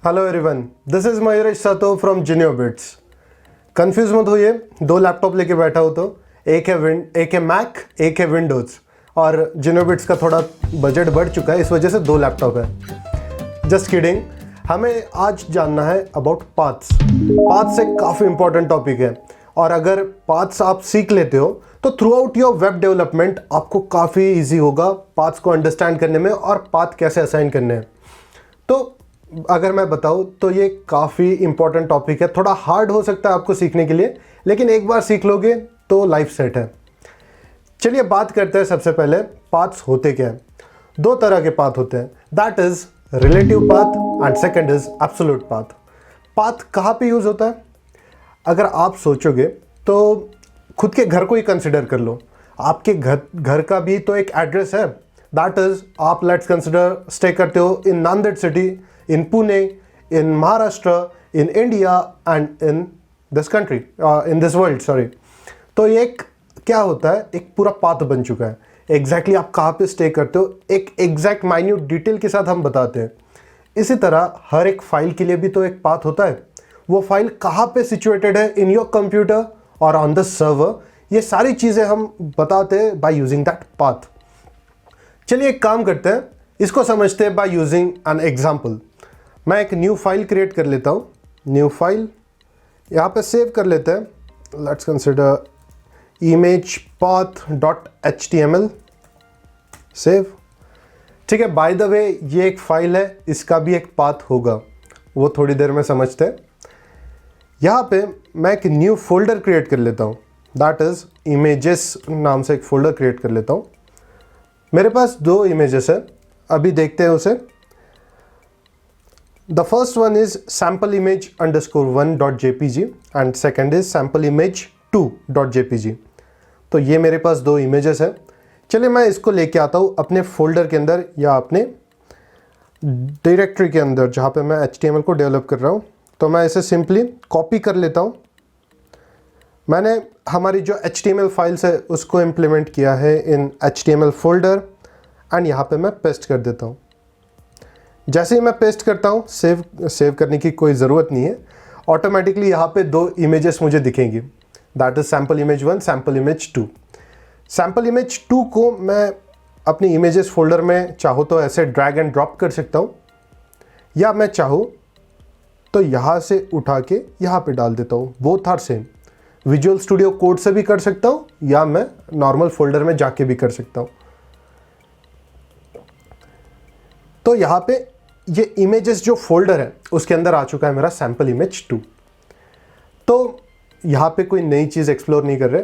Hello everyone, this is Mayuresh सातो from जिनियोबिट्स। Confuse मत होइए, दो लैपटॉप लेके बैठा हो तो एक है मैक, एक है विंडोज़। और जिनियोबिट्स का थोड़ा बजट बढ़ चुका है, इस वजह से दो लैपटॉप है। Just kidding. हमें आज जानना है अबाउट पाथ्स। पाथ्स एक काफ़ी इंपॉर्टेंट टॉपिक है और अगर पाथ्स आप सीख लेते हो तो through out your web development आपको काफ़ी ईजी होगा पाथ्स को अंडरस्टैंड करने में और पाथ कैसे असाइन करने हैं। तो अगर मैं बताऊं तो ये काफ़ी इंपॉर्टेंट टॉपिक है। थोड़ा हार्ड हो सकता है आपको सीखने के लिए, लेकिन एक बार सीख लोगे तो लाइफ सेट है। चलिए बात करते हैं। सबसे पहले पाथ्स होते क्या हैं। दो तरह के पाथ होते हैं, that is relative path and second is absolute path. Path कहाँ पे यूज होता है? अगर आप सोचोगे तो खुद के घर को ही कंसिडर कर लो। आपके घर का भी तो एक एड्रेस है, दैट इज आप लेट्स कंसिडर स्टे करते हो in Nanded city, in Pune, in Maharashtra, in India and in this country, in this world, sorry. तो ये एक क्या होता है, एक पूरा पाथ बन चुका है। एग्जैक्टली आप कहाँ पे स्टे करते हो एक एग्जैक्ट माइन्यूट डिटेल के साथ हम बताते हैं। इसी तरह हर एक फाइल के लिए भी तो एक पाथ होता है। वो फाइल कहाँ पे सिचुएटेड है इन योर कंप्यूटर और ऑन द सर्वर, ये सारी चीज़ें हम बताते हैं बाय यूजिंग दैट पाथ। चलिए एक काम करते हैं, इसको समझते हैं बाय यूजिंग एन एग्जाम्पल। मैं एक न्यू फाइल क्रिएट कर लेता हूँ। न्यू फाइल यहाँ पे सेव कर लेते हैं। Let's consider image path.html, save. ठीक है, बाय द वे ये एक फाइल है, इसका भी एक पाथ होगा, वो थोड़ी देर में समझते हैं। यहाँ पे मैं एक न्यू फोल्डर क्रिएट कर लेता हूँ, दैट इज इमेजेस नाम से एक फोल्डर क्रिएट कर लेता हूँ। मेरे पास दो इमेजेस है, अभी देखते हैं उसे। The first one is sample image _1.jpg and second is sample image 2.jpg। तो ये मेरे पास दो इमेजेस है। चलिए मैं इसको लेके आता हूँ अपने फोल्डर के अंदर या अपने डायरेक्टरी के अंदर जहाँ पे मैं HTML को डेवलप कर रहा हूँ। तो मैं इसे सिंपली कॉपी कर लेता हूँ। मैंने हमारी जो HTML फाइल्स है उसको इम्प्लीमेंट किया है इन HTML फोल्डर एंड यहाँ पे मैं पेस्ट कर देता हूँ। जैसे ही मैं पेस्ट करता हूँ, सेव करने की कोई ज़रूरत नहीं है, ऑटोमेटिकली यहाँ पे दो इमेजेस मुझे दिखेंगी, that is sample image 1, sample image 2। Sample image 2 को मैं अपनी इमेजेस फोल्डर में चाहूँ तो ऐसे ड्रैग एंड ड्रॉप कर सकता हूँ, या मैं चाहूँ तो यहाँ से उठा के यहाँ पे डाल देता हूँ। Both are same. Visual studio code से भी कर सकता हूँ या मैं नॉर्मल फोल्डर में जाके भी कर सकता हूँ। तो यहाँ पे ये इमेजेस जो फोल्डर है उसके अंदर आ चुका है मेरा सैम्पल इमेज 2। तो यहाँ पे कोई नई चीज़ एक्सप्लोर नहीं कर रहे।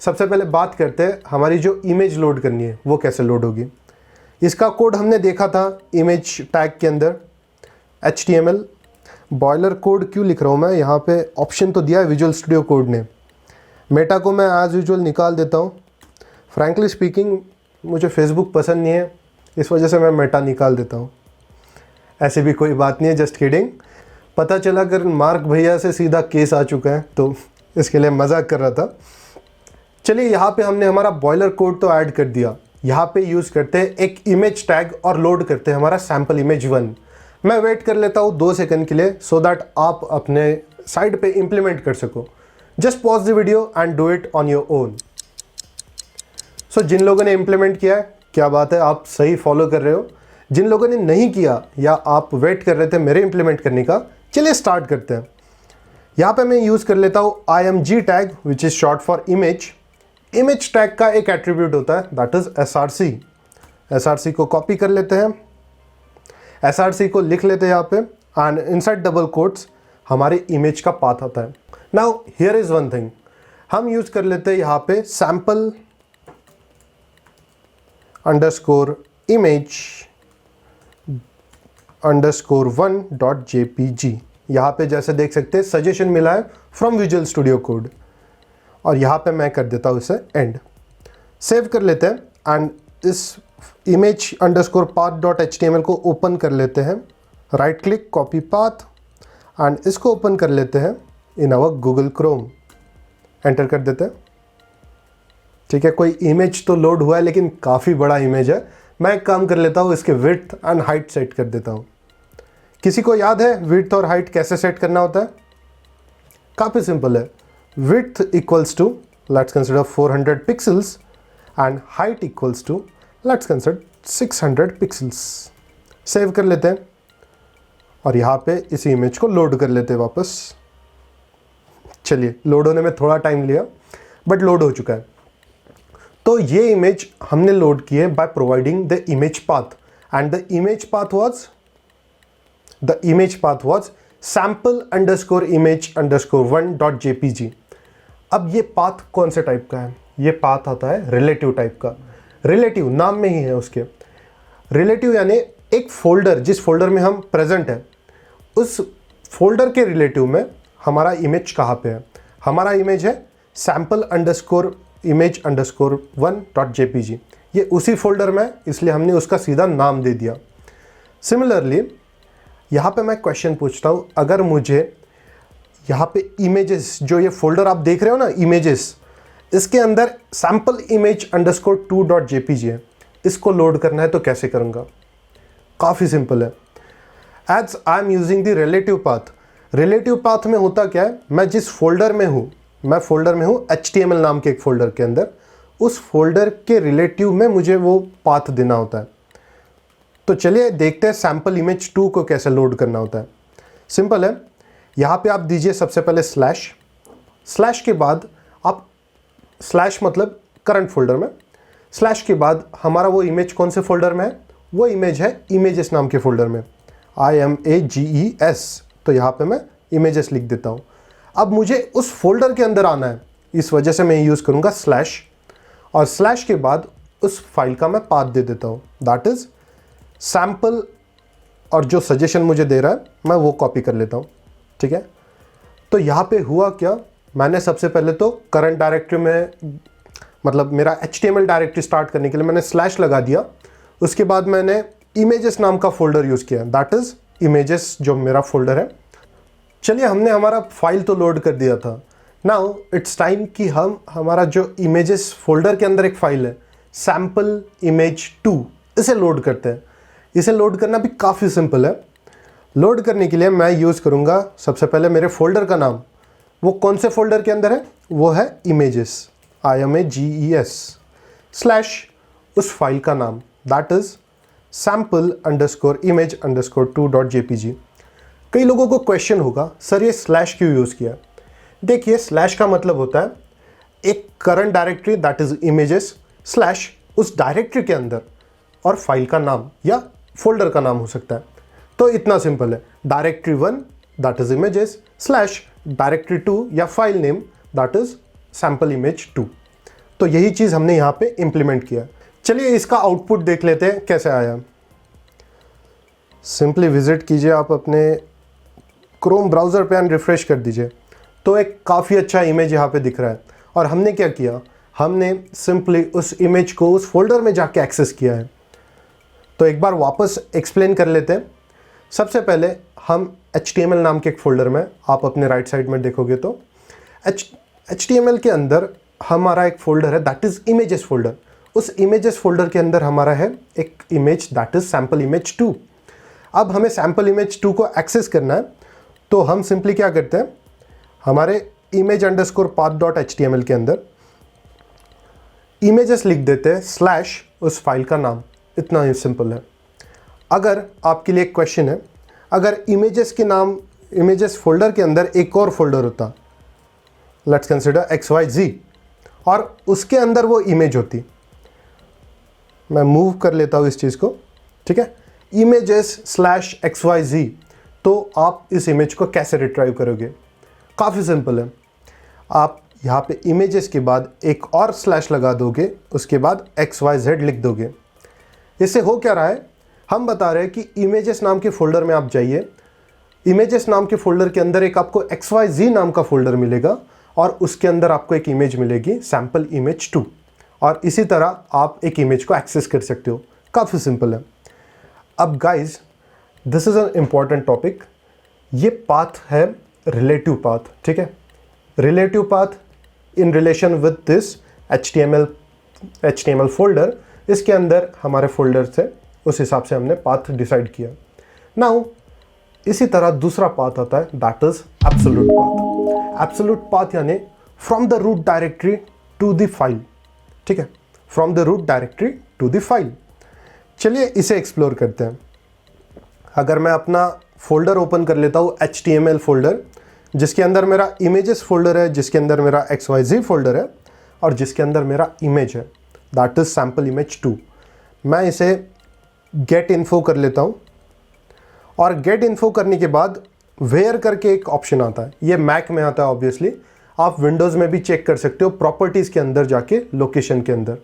सबसे पहले बात करते हैं हमारी जो इमेज लोड करनी है वो कैसे लोड होगी। इसका कोड हमने देखा था इमेज टैग के अंदर, HTML। बॉयलर कोड क्यों लिख रहा हूँ मैं, यहाँ पे ऑप्शन तो दिया है विजुअल स्टूडियो कोड ने। मेटा को मैं एज यूजुअल निकाल देता हूँ। फ्रैंकली स्पीकिंग मुझे फेसबुक पसंद नहीं है, इस वजह से मैं मेटा निकाल देता हूँ। ऐसी भी कोई बात नहीं है, जस्ट किडिंग। पता चला अगर मार्क भैया से सीधा केस आ चुका है तो इसके लिए मजाक कर रहा था। चलिए यहाँ पे हमने हमारा बॉयलर कोड तो ऐड कर दिया। यहाँ पे यूज़ करते हैं एक इमेज टैग और लोड करते हैं हमारा सैम्पल इमेज 1। मैं वेट कर लेता हूँ 2 सेकंड के लिए सो दैट आप अपने साइड पे इम्प्लीमेंट कर सको। Just pause the video and do it on your own. So जिन लोगों ने इम्प्लीमेंट किया है, क्या बात है, आप सही फॉलो कर रहे हो। जिन लोगों ने नहीं किया या आप वेट कर रहे थे मेरे इम्प्लीमेंट करने का, चलिए स्टार्ट करते हैं। यहाँ पे मैं यूज़ कर लेता हूँ img tag which is short for image. Image tag का एक एट्रीब्यूट होता है दैट इज src। src को कॉपी कर लेते हैं, src को लिख लेते हैं यहाँ पे एंड इनसाइड डबल कोट्स हमारे इमेज का पाथ आता है। Now here is one thing, हम यूज़ कर लेते हैं यहाँ पे सैम्पल अंडरस्कोर इमेज _1.jpg। यहाँ पे जैसे देख सकते हैं सजेशन मिला है फ्रॉम विजुअल स्टूडियो कोड और यहाँ पे मैं कर देता हूँ इसे एंड। सेव कर लेते हैं एंड इस image _ path.html को ओपन कर लेते हैं। Right click, copy path and इसको ओपन कर लेते हैं in our Google Chrome. Enter कर देते हैं। ठीक है, कोई इमेज तो लोड हुआ है लेकिन काफ़ी बड़ा इमेज है। मैं एक काम कर लेता हूँ, इसके विड्थ एंड हाइट सेट कर देता हूँ किसी को याद है विड्थ और हाइट कैसे सेट करना होता है? काफ़ी सिंपल है. Width equals to, let's consider 400 pixels and height equals to, let's consider 600 pixels. Save कर लेते हैं और यहाँ पे इस इमेज को लोड कर लेते हैं वापस. चलिए, लोड होने में थोड़ा टाइम लिया बट लोड हो चुका है. तो ये इमेज हमने लोड की है by providing the image path and the image path was sample_image_1.jpg. अब ये पाथ कौन से टाइप का है? ये पाथ आता है रिलेटिव टाइप का. रिलेटिव नाम में ही है उसके. रिलेटिव यानी एक फोल्डर, जिस फोल्डर में हम प्रेजेंट है उस फोल्डर के रिलेटिव में हमारा इमेज कहाँ पे है. हमारा इमेज है sample_image_1.jpg. ये उसी फोल्डर में, इसलिए हमने उसका सीधा नाम दे दिया. सिमिलरली यहाँ पे मैं क्वेश्चन पूछता हूँ, अगर मुझे यहाँ पे इमेजेस, जो ये फोल्डर आप देख रहे हो ना इमेजेस, इसके अंदर sample_image_2.jpg है, इसको लोड करना है तो कैसे करूँगा? काफ़ी सिंपल है. As I am using the relative path. Relative path में होता क्या है, मैं जिस फोल्डर में हूँ, मैं फोल्डर में हूँ HTML नाम के एक फोल्डर के अंदर, उस फोल्डर के रिलेटिव में मुझे वो पाथ देना होता है. तो चलिए देखते हैं सैम्पल इमेज 2 को कैसे लोड करना होता है. सिंपल है. यहाँ पे आप दीजिए सबसे पहले स्लैश के बाद आप स्लैश मतलब करंट फोल्डर में, स्लैश के बाद हमारा वो इमेज कौन से फोल्डर में है? वो इमेज है इमेजेस नाम के फोल्डर में, IMAGES. तो यहाँ पे मैं इमेजेस लिख देता हूँ. अब मुझे उस फोल्डर के अंदर आना है, इस वजह से मैं यूज़ करूँगा स्लैश, और स्लैश के बाद उस फाइल का मैं पाथ दे देता हूँ, दैट इज़ सैम्पल, और जो सजेशन मुझे दे रहा है मैं वो कॉपी कर लेता हूँ. ठीक है. तो यहाँ पे हुआ क्या, मैंने सबसे पहले तो करंट डायरेक्टरी में, मतलब मेरा HTML डायरेक्टरी स्टार्ट करने के लिए मैंने स्लैश लगा दिया. उसके बाद मैंने इमेजेस नाम का फोल्डर यूज़ किया, दैट इज़ इमेजेस जो मेरा फोल्डर है. चलिए, हमने हमारा फाइल तो लोड कर दिया था. नाउ इट्स टाइम कि हम हमारा जो इमेजेस फोल्डर के अंदर एक फाइल है सैम्पल इमेज 2, इसे लोड करते हैं. इसे लोड करना भी काफ़ी सिंपल है. लोड करने के लिए मैं यूज़ करूँगा सबसे पहले मेरे फोल्डर का नाम. वो कौन से फोल्डर के अंदर है? वो है इमेजेस, IMAGES, स्लैश उस फाइल का नाम, दैट इज़ sample_image_2.jpg. कई लोगों को क्वेश्चन होगा, सर ये स्लैश क्यों यूज़ किया? देखिए, स्लैश का मतलब होता है एक current directory that is images slash उस डायरेक्टरी के अंदर और फाइल का नाम या फोल्डर का नाम हो सकता है. तो इतना सिंपल है. Directory 1 that is images slash directory 2 या file name that is sample image 2. तो यही चीज़ हमने यहाँ पे इम्प्लीमेंट किया. चलिए इसका आउटपुट देख लेते हैं कैसे आया. सिंपली विजिट कीजिए आप अपने क्रोम ब्राउज़र पे एंड रिफ्रेश कर दीजिए. तो एक काफ़ी अच्छा इमेज यहाँ पे दिख रहा है. और हमने क्या किया, हमने सिंपली उस इमेज को उस फोल्डर में जाके एक्सेस किया है. तो एक बार वापस एक्सप्लेन कर लेते हैं. सबसे पहले हम HTML नाम के एक फ़ोल्डर में, आप अपने राइट साइड में देखोगे तो HTML के अंदर हमारा एक फ़ोल्डर है दैट इज़ इमेजेस फोल्डर. उस इमेजेस फोल्डर के अंदर हमारा है एक image that is sample image 2. अब हमें सैम्पल इमेज 2 को एक्सेस करना है. तो हम सिंपली क्या करते हैं, हमारे image_path.html के अंदर इमेजेस लिख देते हैं स्लैश उस फाइल का नाम. इतना ही सिंपल है. अगर आपके लिए एक क्वेश्चन है, अगर इमेजेस के नाम, इमेजेस फोल्डर के अंदर एक और फोल्डर होता, लेट्स कंसिडर XYZ, और उसके अंदर वो इमेज होती, मैं मूव कर लेता हूँ इस चीज़ को. ठीक है, images/XYZ, तो आप इस इमेज को कैसे रिट्राइव करोगे? काफ़ी सिंपल है. आप यहाँ पे इमेजेस के बाद एक और स्लैश लगा दोगे, उसके बाद XYZ लिख दोगे. इससे हो क्या रहा है, हम बता रहे हैं कि इमेजेस नाम के फोल्डर में आप जाइए. इमेजेस नाम के फोल्डर के अंदर एक आपको XYZ नाम का फोल्डर मिलेगा और उसके अंदर आपको एक इमेज मिलेगी सैम्पल इमेज 2, और इसी तरह आप एक इमेज को एक्सेस कर सकते हो. काफ़ी सिंपल है. अब guys, this is an important topic. ये पाथ है रिलेटिव पाथ. ठीक है, relative path in relation with this HTML folder. इसके अंदर हमारे फोल्डर से उस हिसाब से हमने पाथ डिसाइड किया. नाउ इसी तरह दूसरा पाथ आता है, that is absolute path. Absolute path यानी from the root directory to the file, ठीक है, from the root directory to the file. चलिए इसे एक्सप्लोर करते हैं। अगर मैं अपना फोल्डर ओपन कर लेता हूँ, HTML फोल्डर, जिसके अंदर मेरा इमेजेस फोल्डर है, जिसके अंदर मेरा XYZ फोल्डर है, और जिसके अंदर मेरा इमेज है, दैट इज सैम्पल इमेज 2। मैं इसे गेट इन्फो कर लेता हूँ, और गेट इन्फो करने के बाद वेयर करके एक ऑप्शन आता है। ये मैक में आता है ऑब्वियसली, आप विंडोज़ में भी चेक कर सकते हो, प्रॉपर्टीज़ के अंदर जाके लोकेशन के अंदर।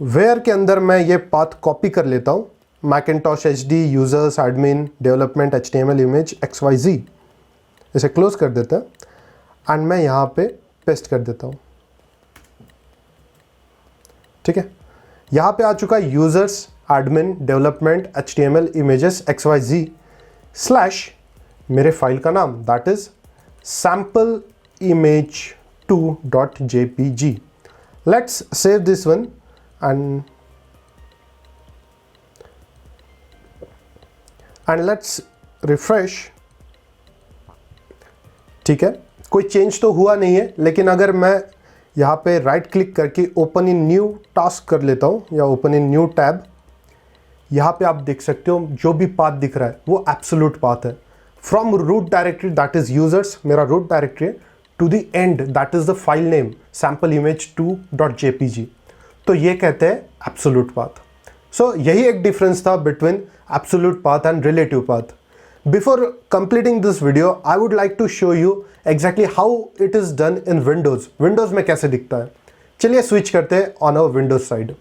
वेयर के अंदर मैं ये पाथ कॉपी कर लेता हूँ, मैकिन्टॉश HD users admin development HTML image XYZ, इसे क्लोज कर देता है, एंड मैं यहाँ पे पेस्ट कर देता हूँ। ठीक है, यहाँ पे आ चुका है users admin development HTML images XYZ slash मेरे फाइल का नाम, that is sample image2.jpg। let's save this one and let's refresh। ठीक है, कोई चेंज तो हुआ नहीं है, लेकिन अगर मैं यहाँ पे राइट क्लिक करके ओपन इन न्यू टास्क कर लेता हूँ या ओपन इन न्यू टैब, यहाँ पे आप देख सकते हो जो भी पाथ दिख रहा है वो एब्सोल्यूट पाथ है। From root directory that is users, मेरा रूट डायरेक्टरी है, to the end that is the file name sampleimage2.jpg, तो ये कहते हैं एब्सोल्यूट पाथ। सो यही एक डिफरेंस था between absolute path and relative path. Before completing this video I would like to show you exactly how it is done in Windows में कैसे दिखता है। चलिए स्विच करते हैं ऑन अवर विंडोज साइड।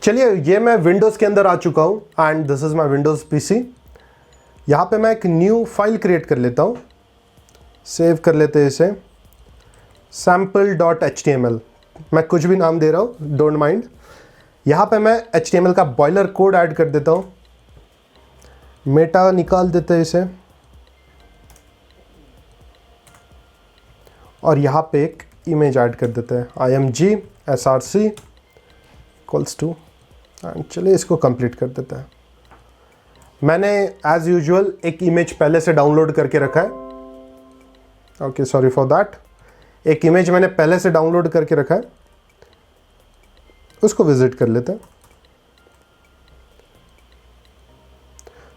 चलिए ये मैं विंडोज के अंदर आ चुका हूँ and this is my Windows PC। यहाँ पे मैं एक न्यू फाइल क्रिएट कर लेता हूँ, सेव कर लेते हैं इसे sample.html, मैं कुछ भी नाम दे रहा हूँ, डोंट माइंड। यहाँ पे मैं HTML का बॉयलर कोड ऐड कर देता हूँ, मेटा निकाल देते हैं इसे, और यहाँ पे एक इमेज ऐड कर देते हैं img src equals to, and चलिए इसको कंप्लीट कर देते हैं। मैंने एज यूजुअल एक इमेज पहले से डाउनलोड करके रखा है, ओके सॉरी फॉर दैट, एक इमेज मैंने पहले से डाउनलोड करके रखा है, उसको विजिट कर लेते हैं।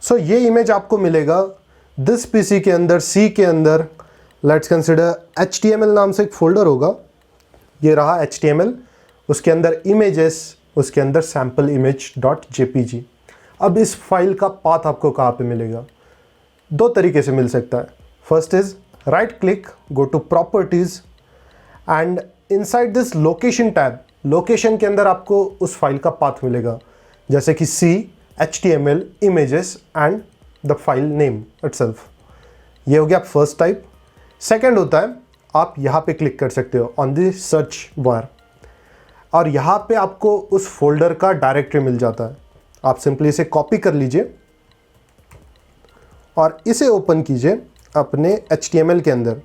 सो ये इमेज आपको मिलेगा दिस PC के अंदर, C के अंदर, लेट्स कंसिडर HTML नाम से एक फोल्डर होगा, ये रहा HTML, उसके अंदर इमेजेस, उसके अंदर sampleimage.jpg। अब इस फाइल का पाथ आपको कहाँ पे मिलेगा? दो तरीके से मिल सकता है। First is right click, go to properties, and inside this location tab, location के अंदर आपको उस फाइल का पाथ मिलेगा, जैसे कि C HTML images and the file name itself. ये हो गया फर्स्ट टाइप। सेकेंड होता है आप यहाँ पे क्लिक कर सकते हो ऑन द सर्च बार, और यहाँ पे आपको उस फोल्डर का डायरेक्टरी मिल जाता है। आप सिंपली इसे कॉपी कर लीजिए और इसे ओपन कीजिए अपने HTML के अंदर,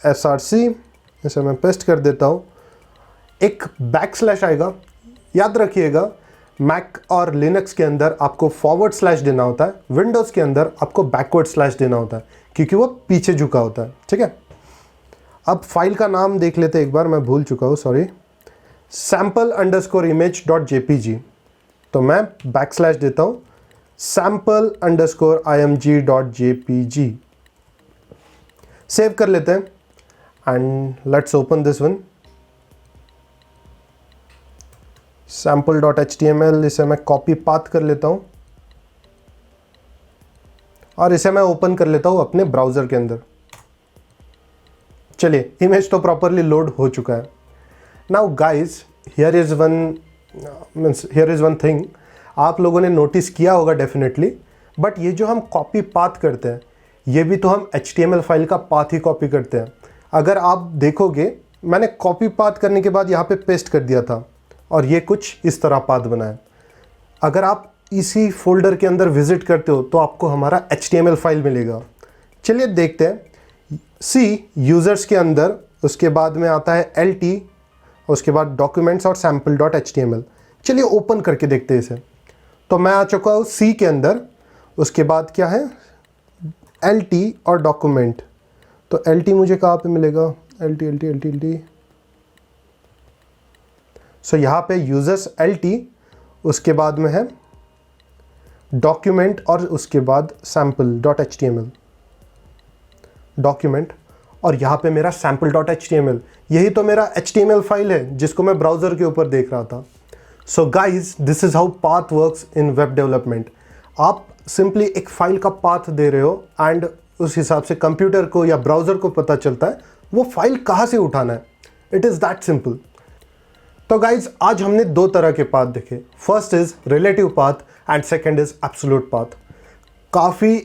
src, इसे मैं पेस्ट कर देता हूँ, एक बैकस्लैश आएगा। याद रखिएगा मैक और लिनक्स के अंदर आपको फॉरवर्ड स्लैश देना होता है, विंडोज़ के अंदर आपको बैकवर्ड स्लैश देना होता है, क्योंकि वो पीछे झुका होता है। ठीक है, अब फाइल का नाम देख लेते हैं एक बार, मैं भूल चुका हूँ, सॉरी, sample_image.jpg। तो मैं बैकस्लैश देता हूँ sample_img.jpg, सेव कर लेते हैं and let's open this one, sample.html, इसे मैं कॉपी पाथ कर लेता हूँ और इसे मैं ओपन कर लेता हूँ अपने ब्राउज़र के अंदर। चलिए इमेज तो प्रॉपरली लोड हो चुका है। Now guys here is one thing, आप लोगों ने नोटिस किया होगा डेफिनेटली, बट ये जो हम कॉपी पाथ करते हैं ये भी तो हम HTML फाइल का पाथ ही कॉपी करते हैं। अगर आप देखोगे मैंने कॉपी पाथ करने के बाद यहाँ पे पेस्ट कर दिया था और ये कुछ इस तरह पाथ बनाया। अगर आप इसी फोल्डर के अंदर विजिट करते हो तो आपको हमारा HTML फाइल मिलेगा। चलिए देखते हैं। C यूज़र्स के अंदर, उसके बाद में आता है LT, उसके बाद डॉक्यूमेंट्स और sample.html। चलिए ओपन करके देखते हैं इसे। तो मैं आ चुका हूँ C के अंदर, उसके बाद क्या है, LT और डॉक्यूमेंट। तो LT मुझे कहाँ पे मिलेगा, LT। सो यहाँ पे यूजर्स LT, उसके बाद में है डॉक्यूमेंट और उसके बाद sample.html, डॉक्यूमेंट और यहाँ पे मेरा sample.html। यही तो मेरा HTML फाइल है जिसको मैं ब्राउज़र के ऊपर देख रहा था। So guys, this is how path works in web development. आप सिंपली एक फाइल का पाथ दे रहे हो एंड उस हिसाब से कंप्यूटर को या ब्राउज़र को पता चलता है वो फाइल कहाँ से उठाना है। It is that simple. तो गाइज, आज हमने दो तरह के पाथ देखे। First is relative path and second is absolute path. काफ़ी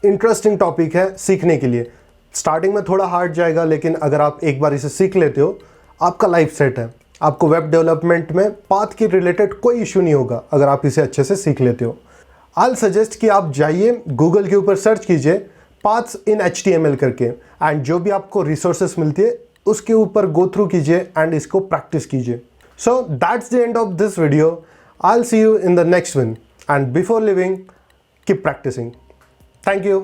इंटरेस्टिंग टॉपिक है सीखने के लिए। स्टार्टिंग में थोड़ा हार्ड जाएगा, लेकिन अगर आप एक बार इसे सीख लेते हो आपका लाइफ सेट है। आपको वेब डेवलपमेंट में पाथ के रिलेटेड कोई इशू नहीं होगा अगर आप इसे अच्छे से सीख लेते हो। आई सजेस्ट कि आप जाइए गूगल के ऊपर सर्च कीजिए पाथ्स इन HTML करके, एंड जो भी आपको रिसोर्सेस मिलती है उसके ऊपर गो थ्रू कीजिए एंड इसको प्रैक्टिस कीजिए। So that's the end of this video. I'll see you in the next one. And before leaving, keep practicing. Thank you.